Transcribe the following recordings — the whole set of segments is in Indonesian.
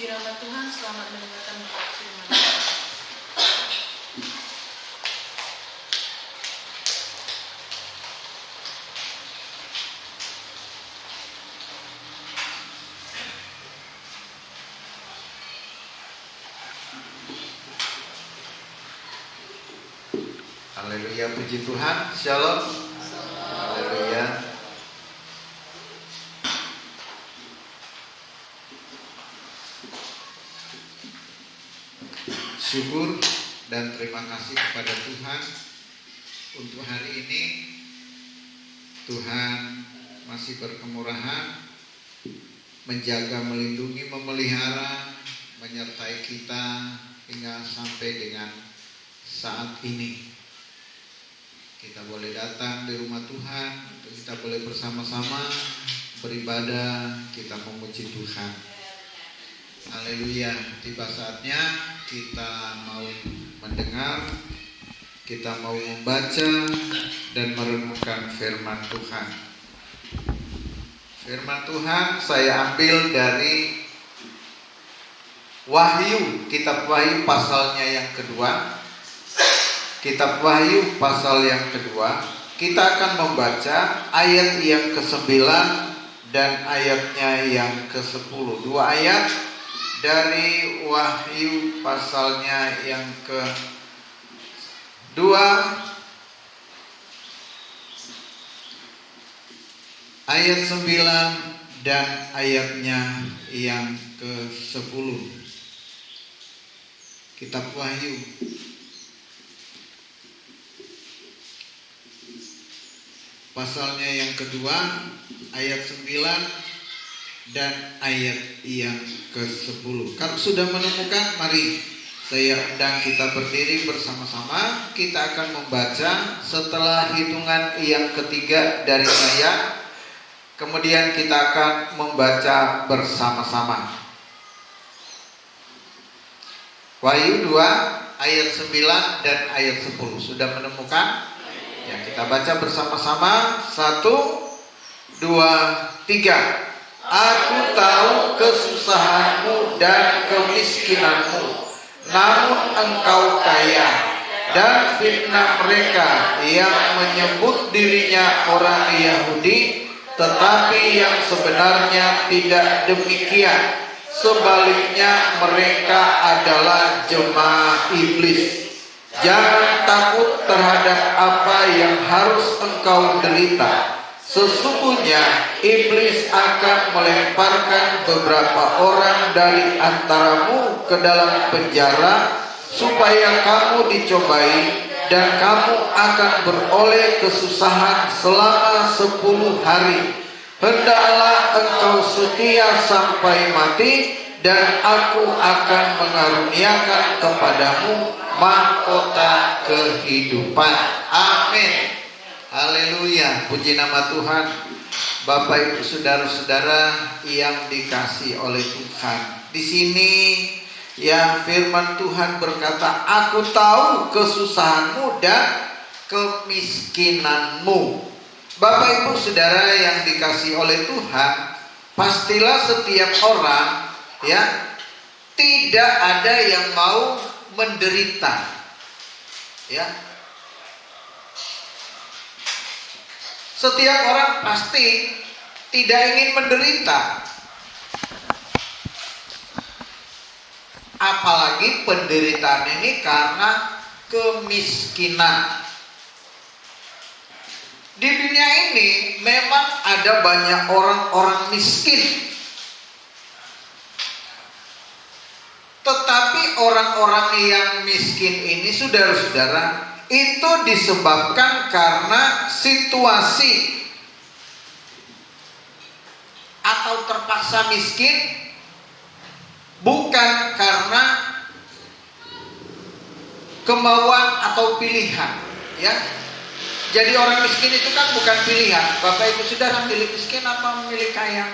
Puji nama Tuhan, selamat mendengarkan firman Tuhan. Haleluya, puji Tuhan. Shalom. Haleluya. Syukur dan terima kasih kepada Tuhan untuk hari ini. Tuhan masih berkemurahan, menjaga, melindungi, memelihara, menyertai kita hingga sampai dengan saat ini. Kita boleh datang di rumah Tuhan, kita boleh bersama-sama beribadah, kita memuji Tuhan. Haleluya. Tiba saatnya kita mau mendengar, kita mau membaca dan merenungkan firman Tuhan. Firman Tuhan saya ambil dari Wahyu, kitab Wahyu pasalnya yang kedua. Kitab Wahyu pasal yang kedua, kita akan membaca ayat yang ke-9 dan ayatnya yang ke-10. Dua ayat dari Wahyu pasalnya yang ke-2 ayat 9 dan ayatnya yang ke-10. Kitab Wahyu pasalnya yang kedua, ayat 9 dan ayat yang ke-10. Kalau sudah menemukan, mari saya undang kita berdiri bersama-sama. Kita akan membaca setelah hitungan yang ketiga dari saya. Kemudian kita akan membaca bersama-sama. Wahyu 2 ayat 9 dan ayat 10. Sudah menemukan? Ya, kita baca bersama-sama. 1, 2, 3. Aku tahu kesusahanmu dan kemiskinanmu, namun engkau kaya, dan fitnah mereka yang menyebut dirinya orang Yahudi, tetapi yang sebenarnya tidak demikian. Sebaliknya mereka adalah jemaah iblis. Jangan takut terhadap apa yang harus engkau derita. Sesungguhnya iblis akan melemparkan beberapa orang dari antaramu ke dalam penjara, supaya kamu dicobai dan kamu akan beroleh kesusahan selama 10 hari. Hendaklah engkau setia sampai mati, dan aku akan mengaruniakan kepadamu mahkota kehidupan. Amin. Haleluya, puji nama Tuhan. Bapak Ibu saudara-saudara yang dikasih oleh Tuhan. Di sini ya firman Tuhan berkata, aku tahu kesusahanmu dan kemiskinanmu. Bapak Ibu saudara yang dikasih oleh Tuhan, pastilah setiap orang ya tidak ada yang mau menderita. Ya. Setiap orang pasti tidak ingin menderita. Apalagi penderitaan ini karena kemiskinan. Di dunia ini memang ada banyak orang-orang miskin. Tetapi orang-orang yang miskin ini, saudara-saudara, itu disebabkan karena situasi atau terpaksa miskin, bukan karena kemauan atau pilihan, ya. Jadi orang miskin itu kan bukan pilihan. Bapak Ibu saudara, milih miskin apa memilih kaya?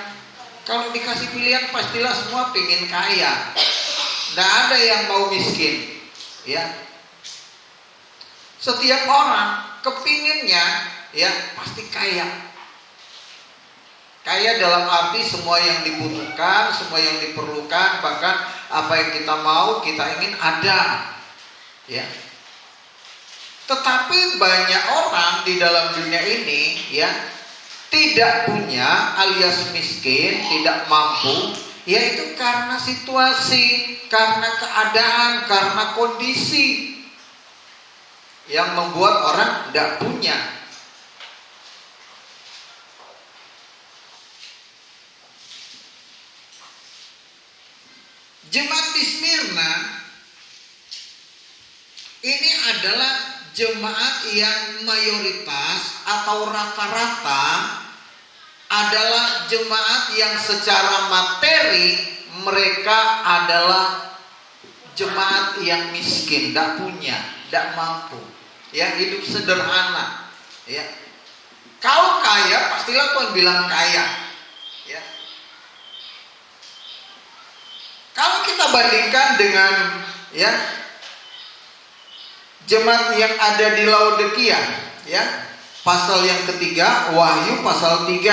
Kalau dikasih pilihan pastilah semua pengen kaya. Tidak ada yang mau miskin, ya. Setiap orang kepinginnya ya pasti kaya. Kaya dalam arti semua yang dibutuhkan, semua yang diperlukan, bahkan apa yang kita mau, kita ingin ada. Ya. Tetapi banyak orang di dalam dunia ini ya tidak punya alias miskin, tidak mampu, yaitu karena situasi, karena keadaan, karena kondisi yang membuat orang tidak punya. Jemaat di Smyrna ini adalah jemaat yang mayoritas atau rata-rata adalah jemaat yang secara materi mereka adalah jemaat yang miskin, tidak punya, tidak mampu, ya, hidup sederhana, ya. Kalau kaya, pastilah Tuhan bilang kaya, ya. Kalau kita bandingkan dengan, ya, jemaat yang ada di Laodikia, ya, pasal yang ketiga, Wahyu pasal 3,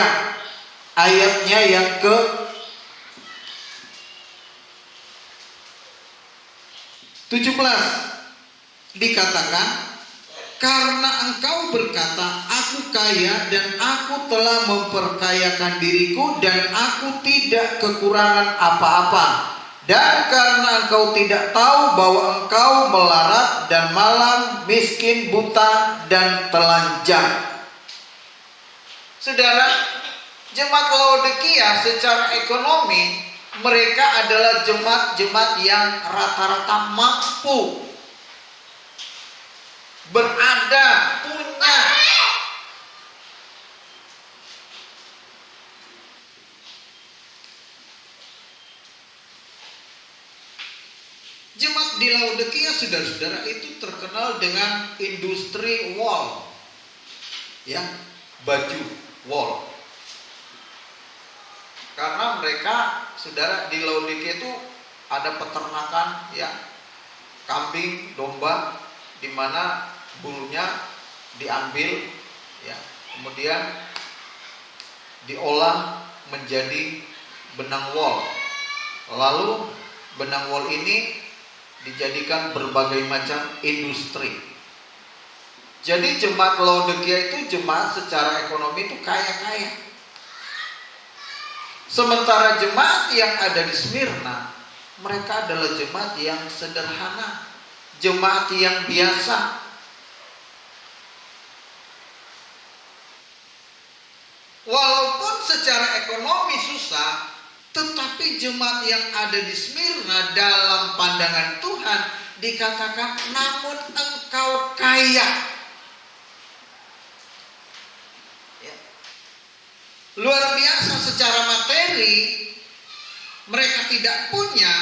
ayatnya yang ke 17 dikatakan, karena engkau berkata, aku kaya dan aku telah memperkayakan diriku dan aku tidak kekurangan apa-apa. Dan karena engkau tidak tahu bahwa engkau melarat dan malang, miskin, buta, dan telanjang. Saudara, jemaat Laodikia secara ekonomi, mereka adalah jemaat-jemaat yang rata-rata mampu, berada, punya. Jemaat di Laodikia, saudara-saudara, itu terkenal dengan industri wol, ya, baju wol. Karena mereka, saudara, di Laodikia itu ada peternakan, ya, kambing, domba, di mana bulunya diambil, ya, kemudian diolah menjadi benang wol. Lalu benang wol ini dijadikan berbagai macam industri. Jadi jemaat Laodikia itu jemaat secara ekonomi itu kaya-kaya. Sementara jemaat yang ada di Smyrna, mereka adalah jemaat yang sederhana, jemaat yang biasa. Walaupun secara ekonomi susah, tetapi jemaat yang ada di Smyrna dalam pandangan Tuhan dikatakan, namun engkau kaya. Ya. Luar biasa secara materi, mereka tidak punya,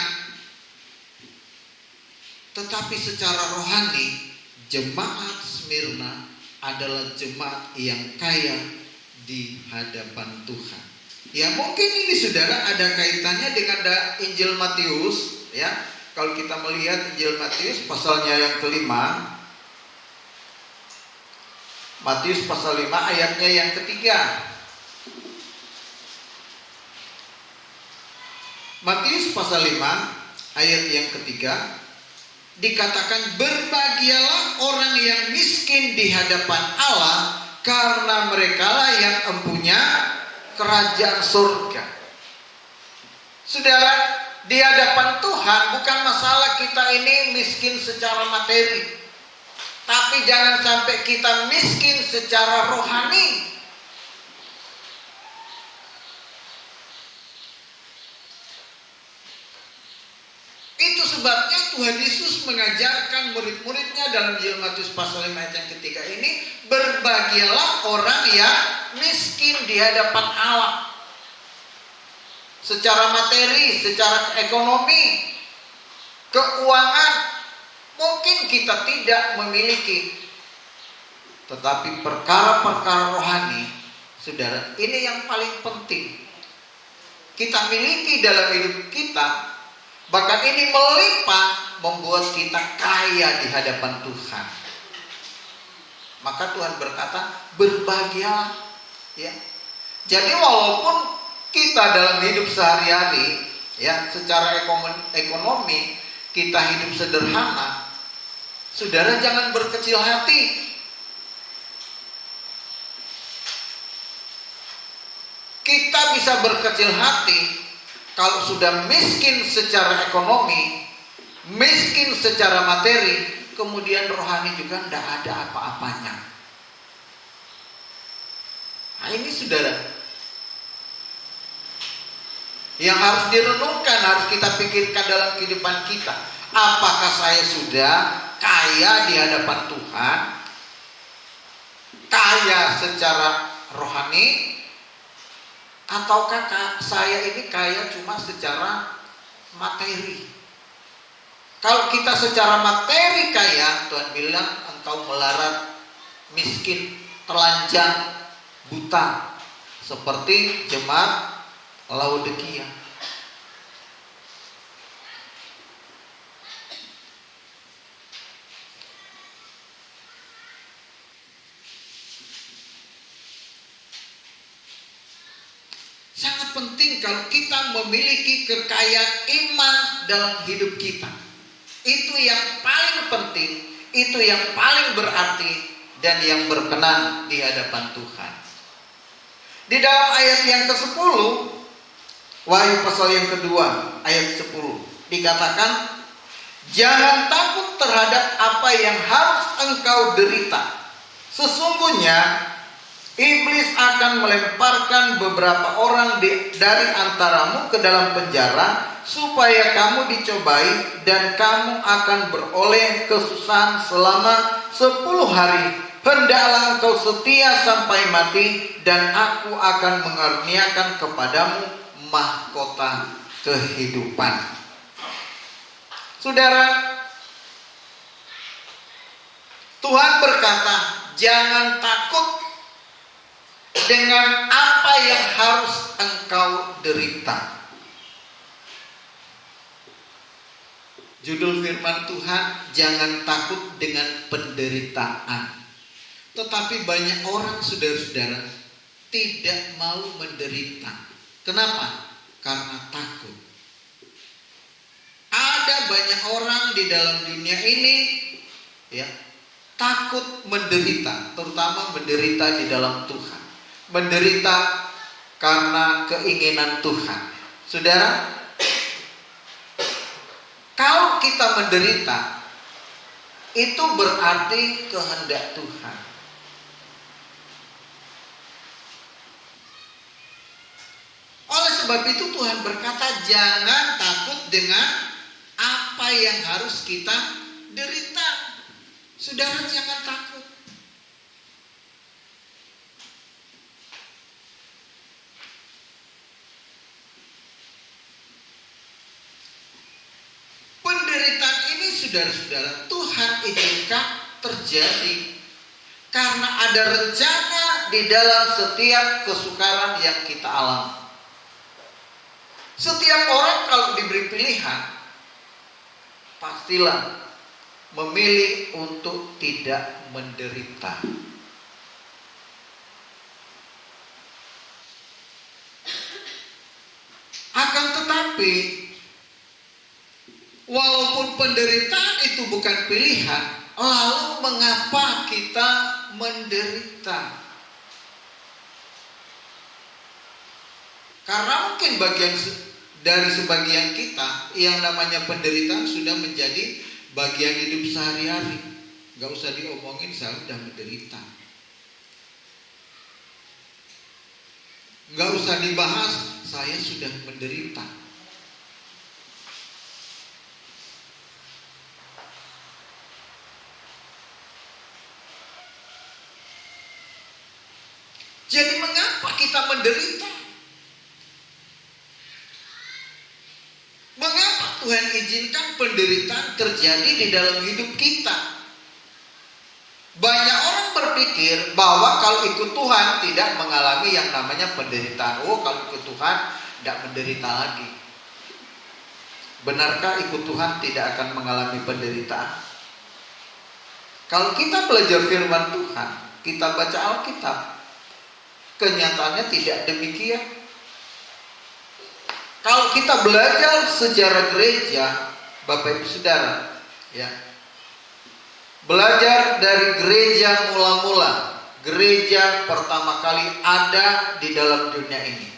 tetapi secara rohani, jemaat Smyrna adalah jemaat yang kaya di hadapan Tuhan. Ya, mungkin ini saudara ada kaitannya dengan Injil Matius, ya. Kalau kita melihat Injil Matius pasalnya yang kelima, Matius pasal 5 ayatnya yang ketiga. Matius pasal 5 ayat yang ketiga dikatakan, berbahagialah orang yang miskin di hadapan Allah, karena merekalah yang empunya kerajaan surga. Saudara, di hadapan Tuhan bukan masalah kita ini miskin secara materi, tapi jangan sampai kita miskin secara rohani. Itu sebabnya Tuhan Yesus mengajarkan murid-muridnya dalam Injil Matius pasal 5 ayat yang ketiga ini, berbahagialah orang yang miskin di hadapan Allah. Secara materi, secara ekonomi, keuangan, mungkin kita tidak memiliki. Tetapi perkara-perkara rohani, saudara, ini yang paling penting kita miliki dalam hidup kita. Bahkan ini melimpah, membuat kita kaya di hadapan Tuhan. Maka Tuhan berkata, berbahagialah, ya. Jadi walaupun kita dalam hidup sehari-hari, ya, secara ekonomi kita hidup sederhana, saudara jangan berkecil hati. Kita bisa berkecil hati kalau sudah miskin secara ekonomi, miskin secara materi, kemudian rohani juga tidak ada apa-apanya. Nah ini saudara, yang harus direnungkan, harus kita pikirkan dalam kehidupan kita. Apakah saya sudah kaya di hadapan Tuhan, kaya secara rohani, ataukah saya ini kaya cuma secara materi? Kalau kita secara materi kaya, Tuhan bilang engkau melarat, miskin, telanjang, buta, seperti jemaat Laodikia. Sangat penting kalau kita memiliki kekayaan iman dalam hidup kita. Itu yang paling penting, itu yang paling berarti dan yang berkenan di hadapan Tuhan. Di dalam ayat yang ke-10, Wahyu pasal yang kedua, ayat 10, dikatakan, jangan takut terhadap apa yang harus engkau derita. Sesungguhnya iblis akan melemparkan beberapa orang dari antaramu ke dalam penjara, supaya kamu dicobai dan kamu akan beroleh kesusahan selama 10 hari. Hendaklah engkau setia sampai mati, dan aku akan mengaruniakan kepadamu mahkota kehidupan. Saudara, Tuhan berkata, jangan takut dengan apa yang harus engkau derita. Judul firman Tuhan, jangan takut dengan penderitaan. Tetapi banyak orang, saudara-saudara, tidak mau menderita. Kenapa? Karena takut. Ada banyak orang di dalam dunia ini, ya, takut menderita, terutama menderita di dalam Tuhan. Menderita karena keinginan Tuhan. Saudara, kalau kita menderita, itu berarti kehendak Tuhan. Oleh sebab itu Tuhan berkata, jangan takut dengan apa yang harus kita derita. Saudara, jangan takut. Penderitaan ini, saudara-saudara, Tuhan izinkan terjadi karena ada rencana di dalam setiap kesukaran yang kita alami. Setiap orang kalau diberi pilihan, pastilah memilih untuk tidak menderita. Akan tetapi, walaupun penderitaan itu bukan pilihan, lalu mengapa kita menderita? Karena mungkin dari sebagian kita, yang namanya penderitaan sudah menjadi bagian hidup sehari-hari. Gak usah diomongin, saya sudah menderita. Gak usah dibahas, saya sudah menderita. Jadi mengapa kita menderita? Mengapa Tuhan izinkan penderitaan terjadi di dalam hidup kita? Banyak orang berpikir bahwa kalau ikut Tuhan tidak mengalami yang namanya penderitaan. Oh, kalau ikut Tuhan tidak menderita lagi. Benarkah ikut Tuhan tidak akan mengalami penderitaan? Kalau kita belajar firman Tuhan, kita baca Alkitab, kenyataannya tidak demikian. Kalau kita belajar sejarah gereja, Bapak Ibu Saudara, ya, belajar dari gereja mula-mula, gereja pertama kali ada di dalam dunia ini.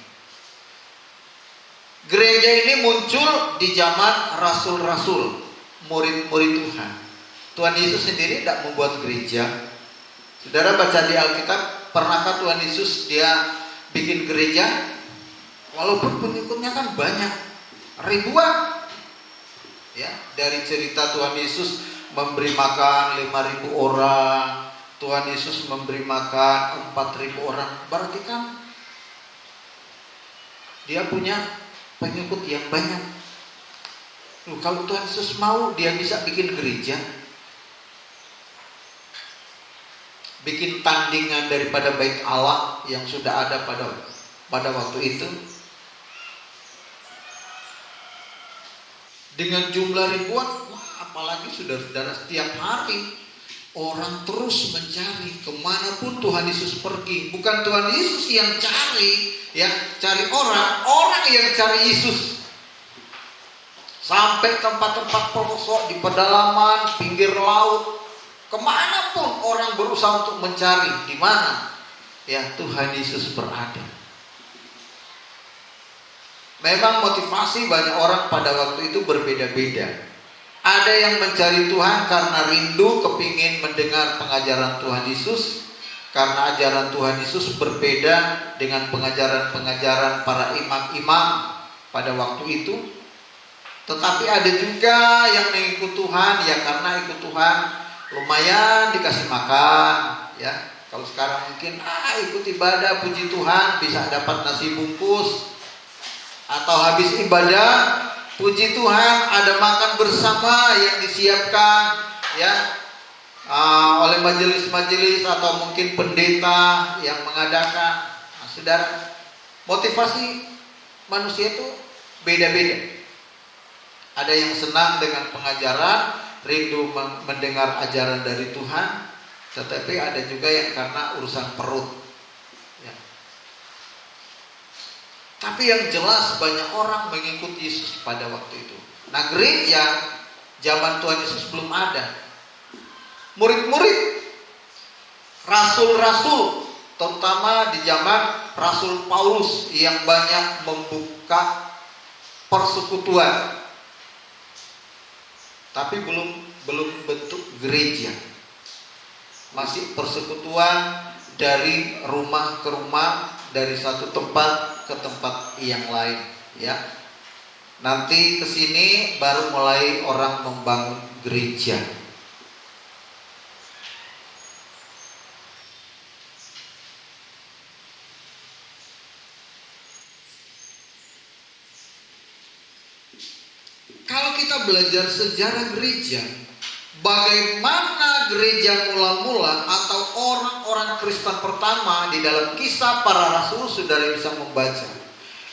Gereja ini muncul di zaman rasul-rasul, murid-murid Tuhan. Tuhan Yesus sendiri tidak membuat gereja. Saudara baca di Alkitab, pernahkah Tuhan Yesus dia bikin gereja? Walaupun pengikutnya kan banyak, ribuan. Ya, dari cerita Tuhan Yesus memberi makan 5.000 orang, Tuhan Yesus memberi makan 4.000 orang, berarti kan dia punya pengikut yang banyak. Kalau Tuhan Yesus mau, dia bisa bikin gereja, bikin tandingan daripada bait Allah yang sudah ada pada waktu itu. Dengan jumlah ribuan, apalagi saudara-saudara, setiap hari orang terus mencari kemanapun Tuhan Yesus pergi. Bukan Tuhan Yesus yang cari, ya, cari orang yang cari Yesus. Sampai tempat-tempat pelosok di pedalaman, pinggir laut, kemanapun orang berusaha untuk mencari di mana, ya, Tuhan Yesus berada. Memang motivasi banyak orang pada waktu itu berbeda-beda. Ada yang mencari Tuhan karena rindu, kepingin mendengar pengajaran Tuhan Yesus, karena ajaran Tuhan Yesus berbeda dengan pengajaran-pengajaran para imam-imam pada waktu itu. Tetapi ada juga yang mengikut Tuhan ya karena ikut Tuhan lumayan dikasih makan, ya. Kalau sekarang mungkin ikut ibadah puji Tuhan bisa dapat nasi bungkus. Atau habis ibadah, puji Tuhan ada makan bersama yang disiapkan, ya, oleh majelis-majelis atau mungkin pendeta yang mengadakan. Nah, saudara, motivasi manusia itu beda-beda. Ada yang senang dengan pengajaran, rindu mendengar ajaran dari Tuhan, tetapi ada juga yang karena urusan perut. Tapi yang jelas banyak orang mengikuti Yesus pada waktu itu. Nah, gereja zaman Tuhan Yesus belum ada. Murid-murid, rasul-rasul, terutama di zaman Rasul Paulus yang banyak membuka persekutuan. Tapi belum bentuk gereja. Masih persekutuan dari rumah ke rumah, dari satu tempat ke tempat yang lain, ya. Nanti ke sini baru mulai orang membangun gereja. Kalau kita belajar sejarah gereja, bagaimana gereja mula-mula atau orang-orang Kristen pertama di dalam Kisah Para Rasul, saudara bisa membaca,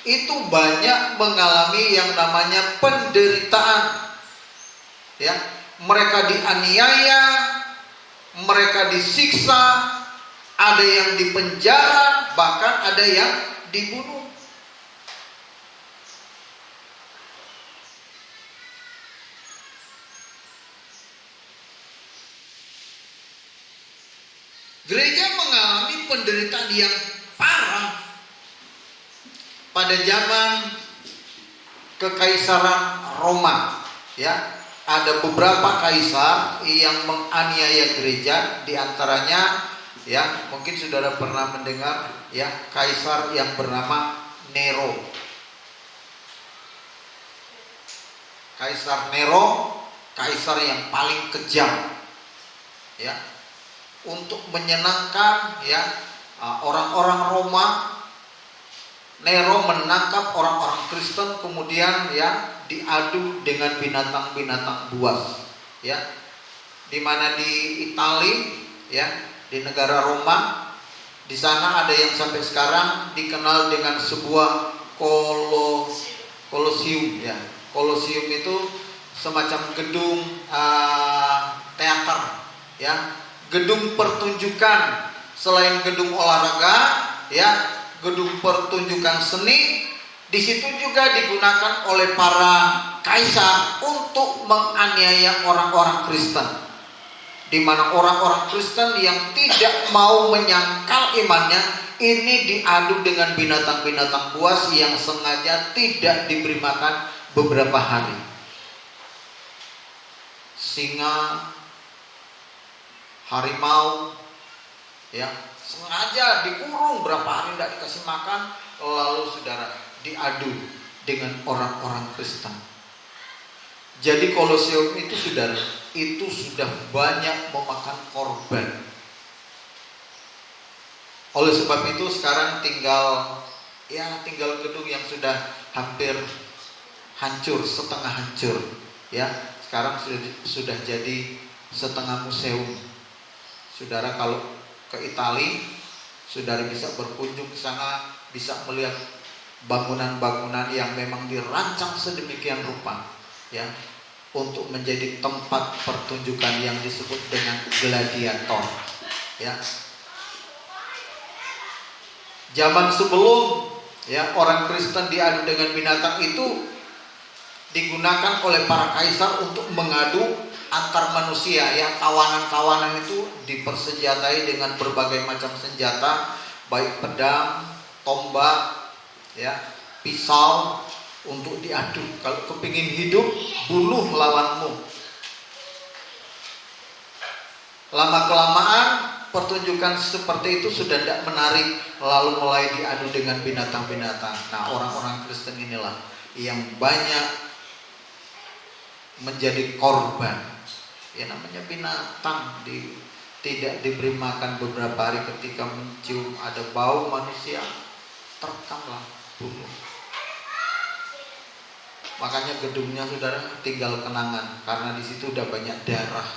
itu banyak mengalami yang namanya penderitaan, ya. Mereka dianiaya, mereka disiksa, ada yang dipenjara, bahkan ada yang dibunuh. Gereja mengalami penderitaan yang parah pada zaman Kekaisaran Roma, ya. Ada beberapa kaisar yang menganiaya gereja, di antaranya, ya, mungkin saudara pernah mendengar, ya, kaisar yang bernama Nero. Kaisar Nero, kaisar yang paling kejam, ya. Untuk menyenangkan, ya, orang-orang Roma, Nero menangkap orang-orang Kristen, kemudian, ya, diadu dengan binatang-binatang buas, ya. Di mana di Italia, ya, di negara Roma, di sana ada yang sampai sekarang dikenal dengan sebuah kolosium, ya. Kolosium itu semacam gedung teater, ya. Gedung pertunjukan, selain gedung olahraga, ya, gedung pertunjukan seni. Di situ juga digunakan oleh para kaisar untuk menganiaya orang-orang Kristen, di mana orang-orang Kristen yang tidak mau menyangkal imannya ini diadu dengan binatang-binatang buas yang sengaja tidak diberi makan beberapa hari. Singa, harimau, ya, sengaja dikurung berapa hari tidak dikasih makan, lalu saudara diadu dengan orang-orang Kristen. Jadi Koloseum itu saudara, itu sudah banyak memakan korban. Oleh sebab itu sekarang tinggal gedung yang sudah hampir hancur, setengah hancur, ya. Sekarang sudah jadi setengah museum. Saudara kalau ke Italia, saudara bisa berkunjung ke sana, bisa melihat bangunan-bangunan yang memang dirancang sedemikian rupa, ya, untuk menjadi tempat pertunjukan yang disebut dengan gladiator, ya. Zaman sebelum, ya, orang Kristen diadu dengan binatang itu digunakan oleh para kaisar untuk mengadu antar manusia, ya. Kawanan-kawanan itu dipersenjatai dengan berbagai macam senjata, baik pedang, tombak, ya, pisau, untuk diadu. Kalau kepingin hidup, bunuh lawanmu. Lama kelamaan pertunjukan seperti itu sudah tidak menarik, lalu mulai diadu dengan binatang-binatang. Nah, orang-orang Kristen inilah yang banyak menjadi korban. Ya, namanya binatang tidak diberi makan beberapa hari, ketika mencium ada bau manusia, terkamlah, bunuh. Makanya gedungnya saudara tinggal kenangan, karena di situ udah banyak darah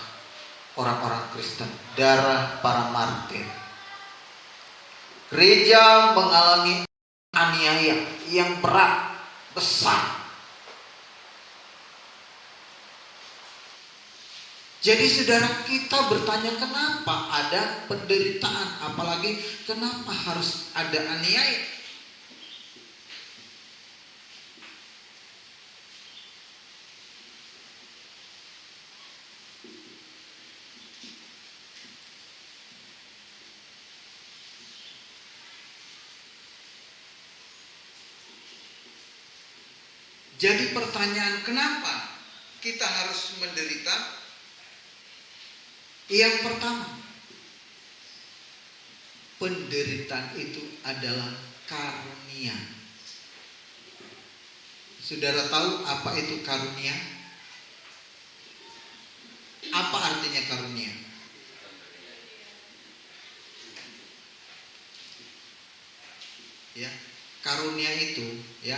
orang-orang Kristen, darah para martir. Gereja mengalami aniaya yang berat, besar. Jadi saudara, kita bertanya kenapa ada penderitaan, apalagi kenapa harus ada aniaya. Jadi pertanyaan kenapa kita harus menderita? Yang pertama, penderitaan itu adalah karunia. Saudara tahu apa itu karunia? Apa artinya karunia? Ya, karunia itu, ya,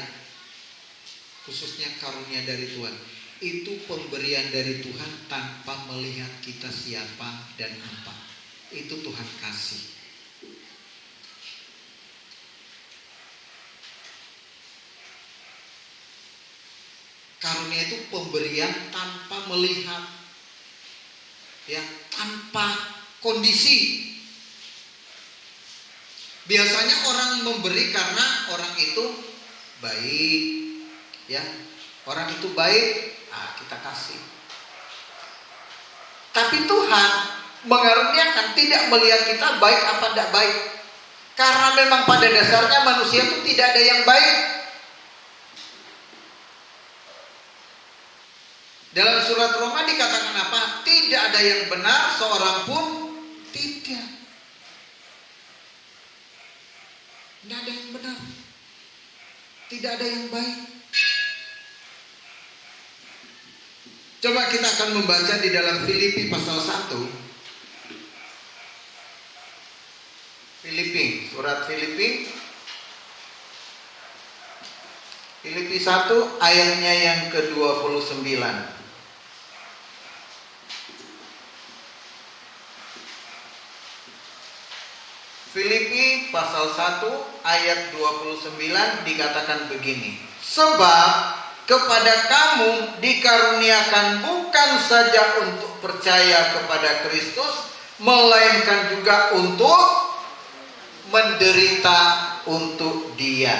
khususnya karunia dari Tuhan, itu pemberian dari Tuhan tanpa melihat kita siapa dan apa. Itu Tuhan kasih. Karunia itu pemberian tanpa melihat, ya, tanpa kondisi. Biasanya orang memberi karena orang itu baik, ya, orang itu baik, kita kasih. Tapi Tuhan mengaruniakan tidak melihat kita baik apa tidak baik, karena memang pada dasarnya manusia itu tidak ada yang baik. Dalam surat Roma dikatakan apa? Tidak ada yang benar, seorang pun tidak. Tidak ada yang benar, tidak ada yang baik. Coba kita akan membaca di dalam Filipi pasal 1. Surat Filipi 1 ayatnya yang ke-29. Filipi pasal 1 ayat 29 dikatakan begini. Sebab kepada kamu dikaruniakan bukan saja untuk percaya kepada Kristus, melainkan juga untuk menderita untuk Dia.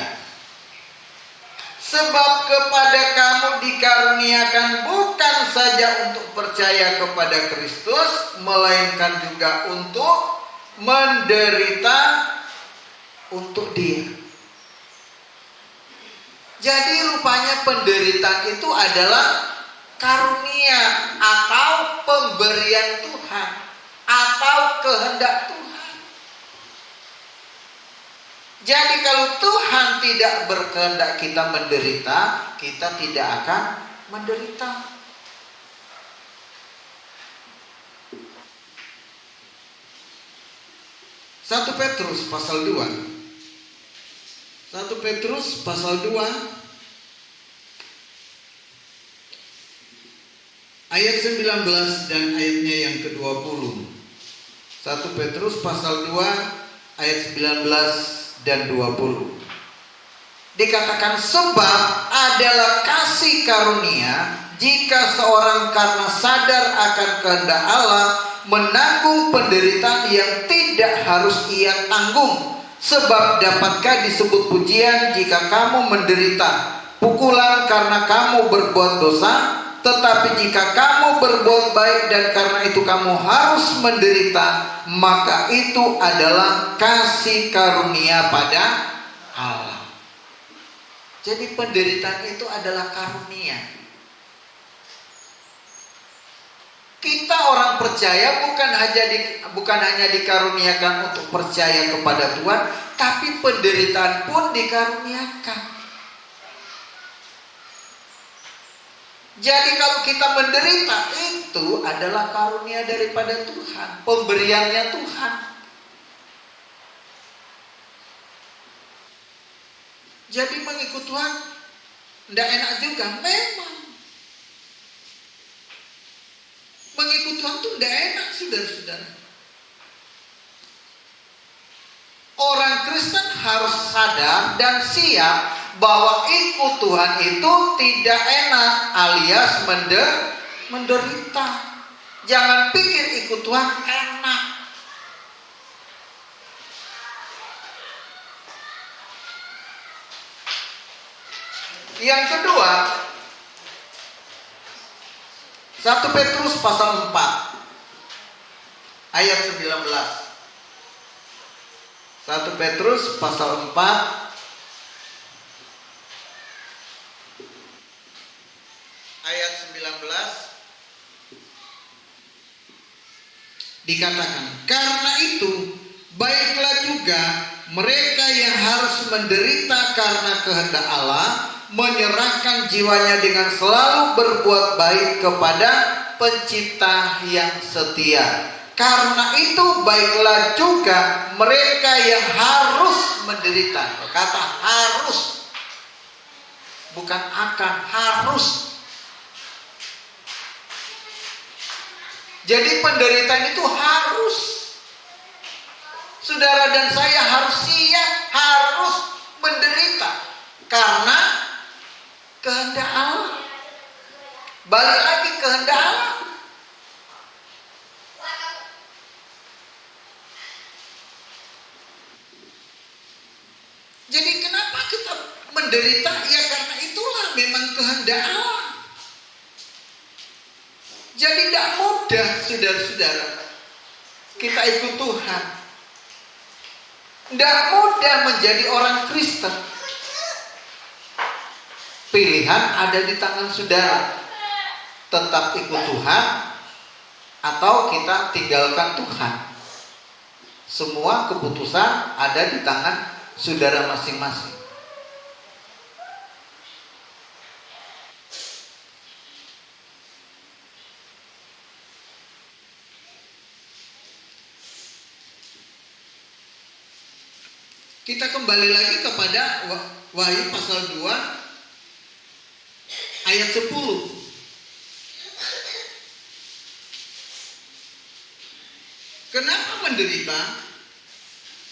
Sebab kepada kamu dikaruniakan bukan saja untuk percaya kepada Kristus, melainkan juga untuk menderita untuk Dia. Jadi rupanya penderitaan itu adalah karunia atau pemberian Tuhan atau kehendak Tuhan. Jadi kalau Tuhan tidak berkehendak kita menderita, kita tidak akan menderita. Satu Petrus pasal 2. 1 Petrus pasal 2 ayat 19 dan ayatnya yang ke-20. 1 Petrus pasal 2 ayat 19 dan 20. Dikatakan sebab adalah kasih karunia jika seorang karena sadar akan kehendak Allah menanggung penderitaan yang tidak harus ia tanggung. Sebab dapatkah disebut pujian jika kamu menderita pukulan karena kamu berbuat dosa? Tetapi jika kamu berbuat baik dan karena itu kamu harus menderita, maka itu adalah kasih karunia pada Allah. Jadi penderitaan itu adalah karunia. Kita orang percaya bukan hanya dikaruniakan untuk percaya kepada Tuhan, tapi penderitaan pun dikaruniakan. Jadi kalau kita menderita, itu adalah karunia daripada Tuhan, pemberiannya Tuhan. Jadi mengikut Tuhan tidak enak juga, memang. Mengikut Tuhan itu tidak enak, saudara-saudara. Orang Kristen harus sadar dan siap bahwa ikut Tuhan itu tidak enak, alias menderita. Jangan pikir ikut Tuhan enak. Yang kedua, 1 Petrus pasal 4 ayat 19. 1 Petrus pasal 4 ayat 19 dikatakan, karena itu baiklah juga mereka yang harus menderita karena kehendak Allah menyerahkan jiwanya dengan selalu berbuat baik kepada Pencipta yang setia. Karena itu baiklah juga mereka yang harus menderita. Kata harus, bukan akan, harus. Jadi penderitaan itu harus. Saudara dan saya harus siap, harus menderita karena kehendak Allah. Balik lagi kehendak Allah. Jadi kenapa kita menderita? Ya karena itulah memang kehendak Allah. Jadi tidak mudah, saudara-saudara, kita ikut Tuhan. Tidak mudah menjadi orang Kristen. Pilihan ada di tangan saudara. Tetap ikut Tuhan atau kita tinggalkan Tuhan. Semua keputusan ada di tangan saudara masing-masing. Kita kembali lagi kepada Wahyu pasal 2 ayat 10. Kenapa menderita?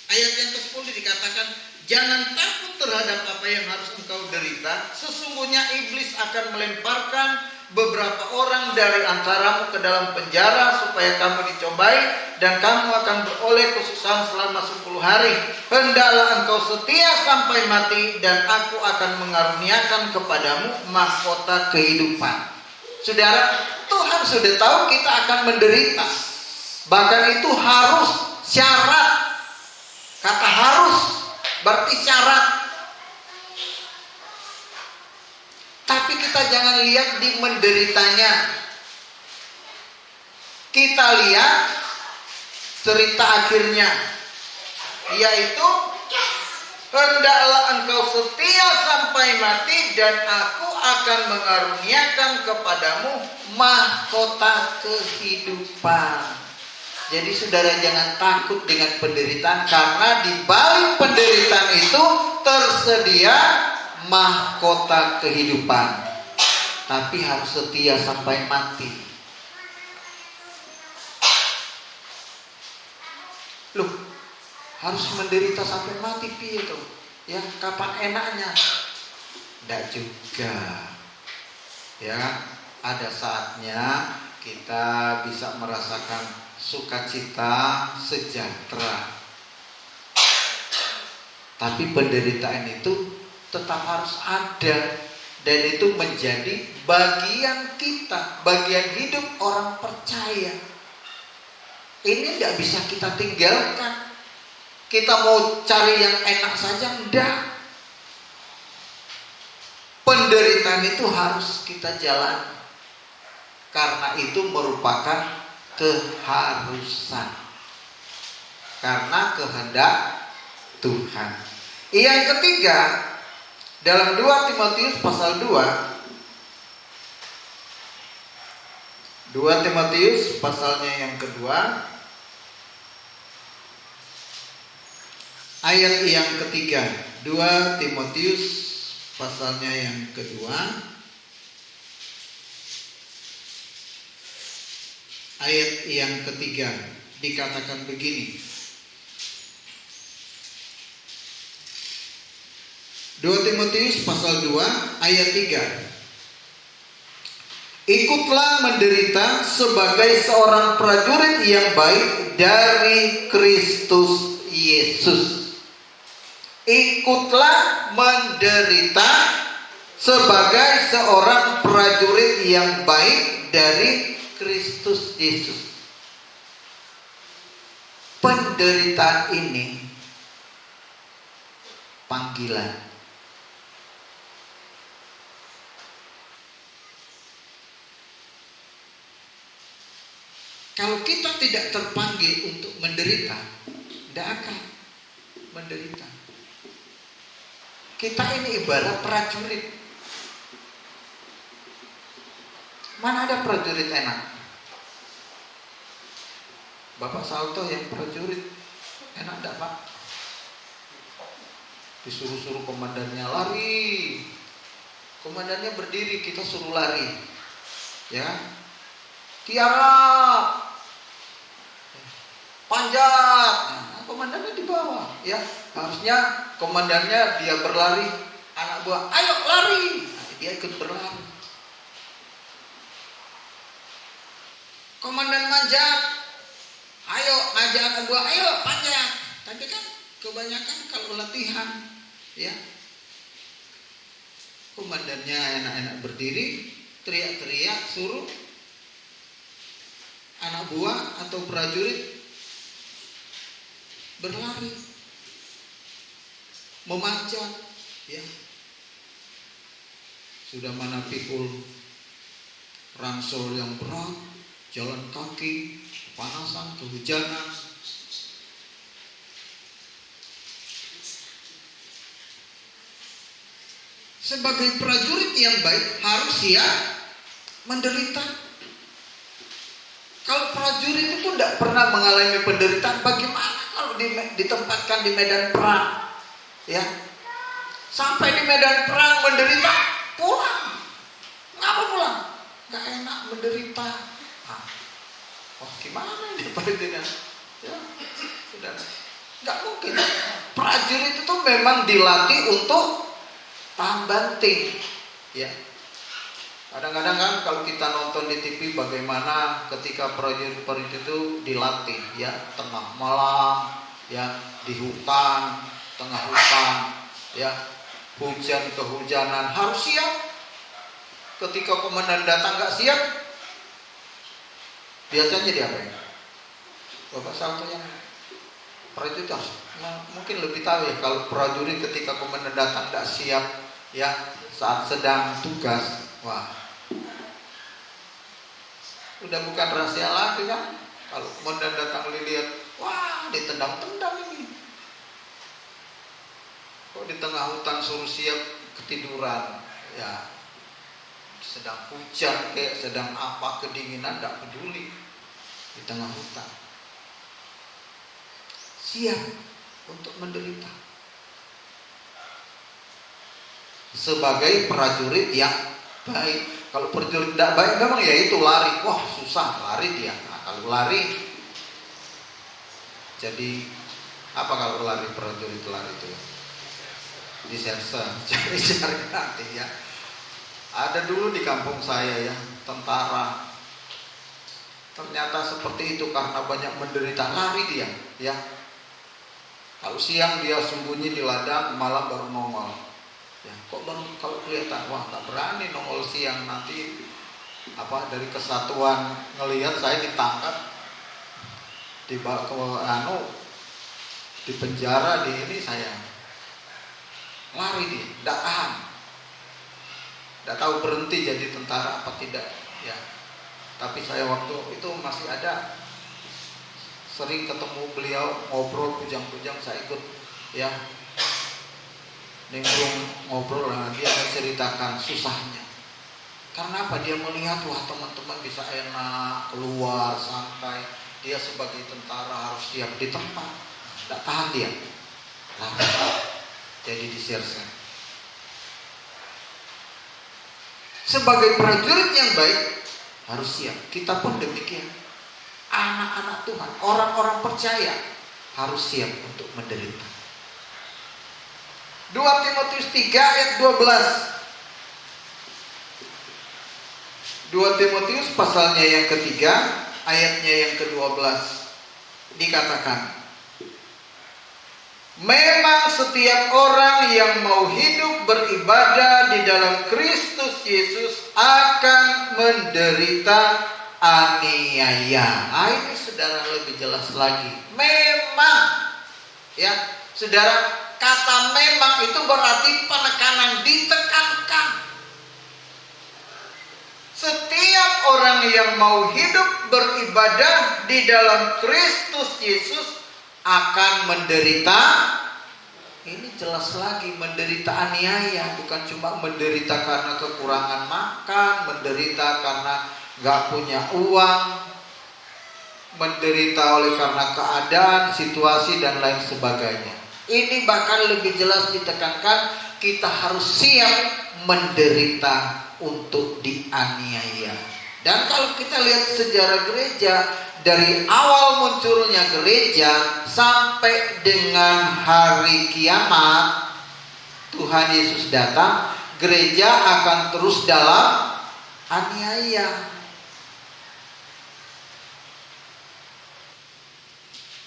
Ayat yang ke-10 dikatakan, jangan takut terhadap apa yang harus engkau derita. Sesungguhnya iblis akan melemparkan beberapa orang dari antaramu ke dalam penjara supaya kamu dicobai dan kamu akan beroleh kesusahan selama 10 hari. Hendaklah engkau setia sampai mati dan aku akan mengaruniakan kepadamu mahkota kehidupan. Saudara, Tuhan sudah tahu kita akan menderita. Bahkan itu harus, syarat. Kata harus berarti syarat. Tapi kita jangan lihat di menderitanya. Kita lihat cerita akhirnya, yaitu hendaklah engkau setia sampai mati dan aku akan mengaruniakan kepadamu mahkota kehidupan. Jadi saudara jangan takut dengan penderitaan, karena di balik penderitaan itu tersedia mahkota kehidupan. Tapi harus setia sampai mati. Loh, harus menderita sampai mati piye tuh? Ya, kapan enaknya? Enggak juga. Ya, ada saatnya kita bisa merasakan sukacita, sejahtera. Tapi penderitaan itu tetap harus ada, dan itu menjadi bagian kita, bagian hidup orang percaya. Ini tidak bisa kita tinggalkan. Kita mau cari yang enak saja, enggak. Penderitaan itu harus kita jalani, karena itu merupakan keharusan, karena kehendak Tuhan. Yang ketiga, dalam 2 Timotius pasal 2 Timotius pasalnya yang kedua, ayat yang ketiga. 2 Timotius pasalnya yang kedua, ayat yang ketiga, dikatakan begini. 2 Timotius pasal 2 ayat 3. Ikutlah menderita sebagai seorang prajurit yang baik dari Kristus Yesus. Ikutlah menderita sebagai seorang prajurit yang baik dari Kristus Yesus. Penderitaan ini panggilan. Kalau kita tidak terpanggil untuk menderita, tidak akan menderita. Kita ini ibarat prajurit. Mana ada prajurit enak? Bapak Salto yang prajurit enak enggak, Pak? Disuruh-suruh komandannya lari, komandannya berdiri, kita suruh lari, ya. Tiarap, panjat, nah, komandannya di bawah, ya. Harusnya komandannya dia berlari, anak buah, ayo lari, nah, dia ikut berlari. Komandan manjat, ayo ngajak anak buah, ayo panjat. Tapi kan kebanyakan kalau latihan, ya, komandannya enak-enak berdiri, teriak-teriak, suruh anak buah atau prajurit berlari, memanjat, ya. Sudah mana pikul ransel yang berat, jalan kaki, kepanasan, kehujanan. Sebagai prajurit yang baik harus siap menderita. Kalau prajurit itu tidak pernah mengalami penderitaan, bagaimana kalau ditempatkan di medan perang? Ya, sampai di medan perang menderita, pulang. Ngapa pulang? Gak enak menderita. Gimana ini prajuritnya? Ya, sudah. Gak mungkin. Prajurit itu memang dilatih untuk tahan banting, ya. Kadang-kadang kan kalau kita nonton di TV bagaimana ketika prajurit-prajurit itu dilatih ya, tengah malam ya, di hutan, tengah hutan ya, hujan kehujanan, harus siap. Ketika komandan datang nggak siap, biasanya diapain? Bapak satunya prajurit mungkin lebih tahu ya, kalau prajurit ketika komandan datang nggak siap ya, saat sedang tugas, wah, udah bukan rahasia lagi kan. Kalau komandan datang lihat, wah, ditendang-tendang ini. Kok di tengah hutan suruh siap ketiduran ya, sedang hujan kayak sedang apa, kedinginan tidak peduli, di tengah hutan siap untuk menderita sebagai prajurit yang baik. Kalau prajurit tidak baik memang ya itu lari, wah susah lari dia. Nah, kalau lari jadi apa? Kalau lari prajurit lari itu diserse, cari nanti ya. Ada dulu di kampung saya ya, tentara. Ternyata seperti itu, karena banyak menderita, lari dia ya. Kalau siang dia sembunyi di ladang, malam baru nongol. Ya, kok baru kalau kelihatan, wah tak berani nongol siang, nanti apa dari kesatuan ngelihat saya ditangkap, dibawa ke di penjara, di ini saya. Lari dia, tidak tahan. Tidak tahu berhenti jadi tentara apa tidak ya. Tapi saya waktu itu masih ada, sering ketemu beliau, ngobrol bujang-bujang, saya ikut ya, nimbrung ngobrol. Dia menceritakan susahnya. Karena apa? Dia melihat, wah teman-teman bisa enak keluar santai, dia sebagai tentara harus siap di tempat. Tidak tahan dia, jadi disersen. Sebagai prajurit yang baik harus siap. Kita pun demikian. Anak-anak Tuhan, orang-orang percaya harus siap untuk menderita. 2 Timotius 3 ayat 12. 2 Timotius pasalnya yang ketiga, ayatnya yang ke-12 dikatakan, memang setiap orang yang mau hidup beribadah di dalam Kristus Yesus akan menderita aniaya. Ini saudara lebih jelas lagi. Memang ya, saudara, kata memang itu berarti penekanan, ditekankan. Setiap orang yang mau hidup beribadah di dalam Kristus Yesus akan menderita, ini jelas lagi, menderita aniaya. Bukan cuma menderita karena kekurangan makan, menderita karena gak punya uang, menderita oleh karena keadaan, situasi dan lain sebagainya. Ini bahkan lebih jelas ditekankan, kita harus siap menderita untuk dianiaya. Dan kalau kita lihat sejarah gereja, dari awal munculnya gereja sampai dengan hari kiamat Tuhan Yesus datang, gereja akan terus dalam aniaya.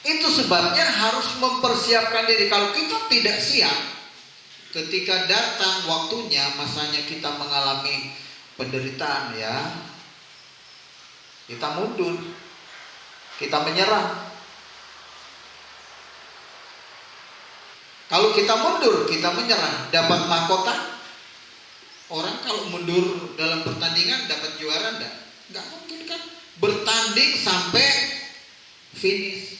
Itu sebabnya harus mempersiapkan diri. Kalau kita tidak siap, ketika datang waktunya, masanya kita mengalami penderitaan ya, kita mundur, kita menyerah. Kalau kita mundur, kita menyerah, dapat mahkota. Orang kalau mundur dalam pertandingan dapat juara enggak? Enggak mungkin kan. Bertanding sampai finish,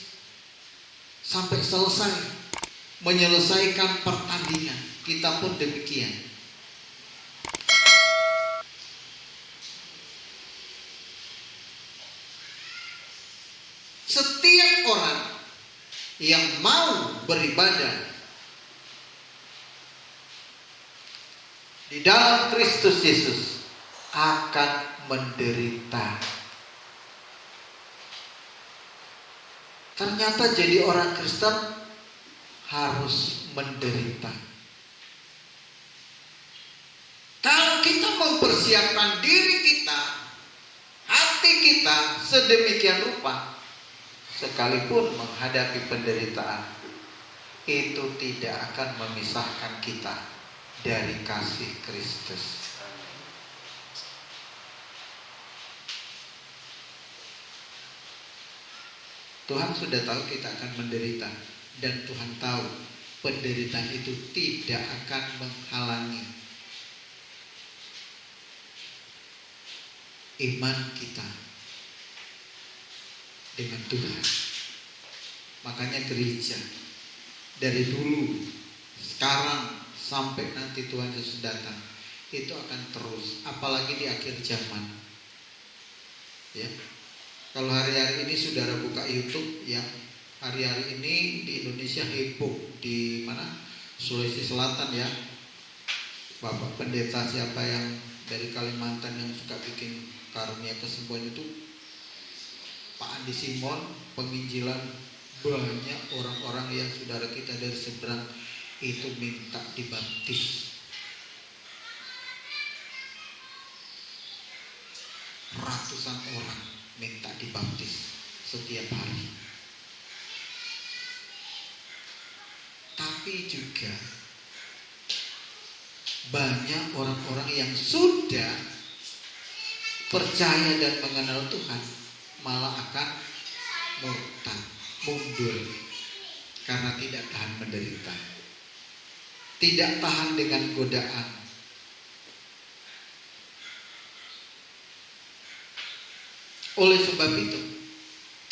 sampai selesai, menyelesaikan pertandingan. Kita pun demikian. Setiap orang yang mau beribadah di dalam Kristus Yesus akan menderita. Ternyata jadi orang Kristen harus menderita. Kalau kita mau mempersiapkan diri kita, hati kita sedemikian rupa, sekalipun menghadapi penderitaan, itu tidak akan memisahkan kita dari kasih Kristus. Tuhan sudah tahu kita akan menderita, dan Tuhan tahu penderitaan itu tidak akan menghalangi iman kita dengan Tuhan. Makanya gereja dari dulu, sekarang, sampai nanti Tuhan Yesus datang, itu akan terus, apalagi di akhir zaman. Ya. Kalau hari-hari ini saudara buka YouTube, ya, hari-hari ini di Indonesia heboh, di mana? Sulawesi Selatan, ya. Bapak pendeta siapa yang dari Kalimantan yang suka bikin karunia kesembuhan itu, Pak Andi Simon, penginjilan, banyak orang-orang yang saudara kita dari seberang itu minta dibaptis. Ratusan orang minta dibaptis setiap hari. Tapi juga banyak orang-orang yang sudah percaya dan mengenal Tuhan malah akan murtad, mundur, karena tidak tahan menderita, tidak tahan dengan godaan. Oleh sebab itu,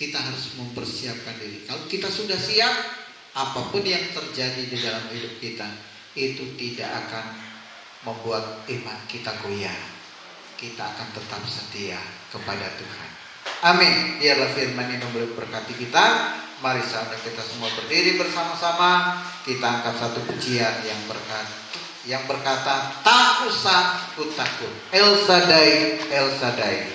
kita harus mempersiapkan diri. Kalau kita sudah siap, apapun yang terjadi di dalam hidup kita, itu tidak akan membuat iman kita goyah. Kita akan tetap setia kepada Tuhan. Amin. Biarlah firman ini memberkati kita. Mari saudara kita semua berdiri bersama-sama. Kita angkat satu pujian yang berkata, tak usah ku takut. El Shaddai, El Shaddai.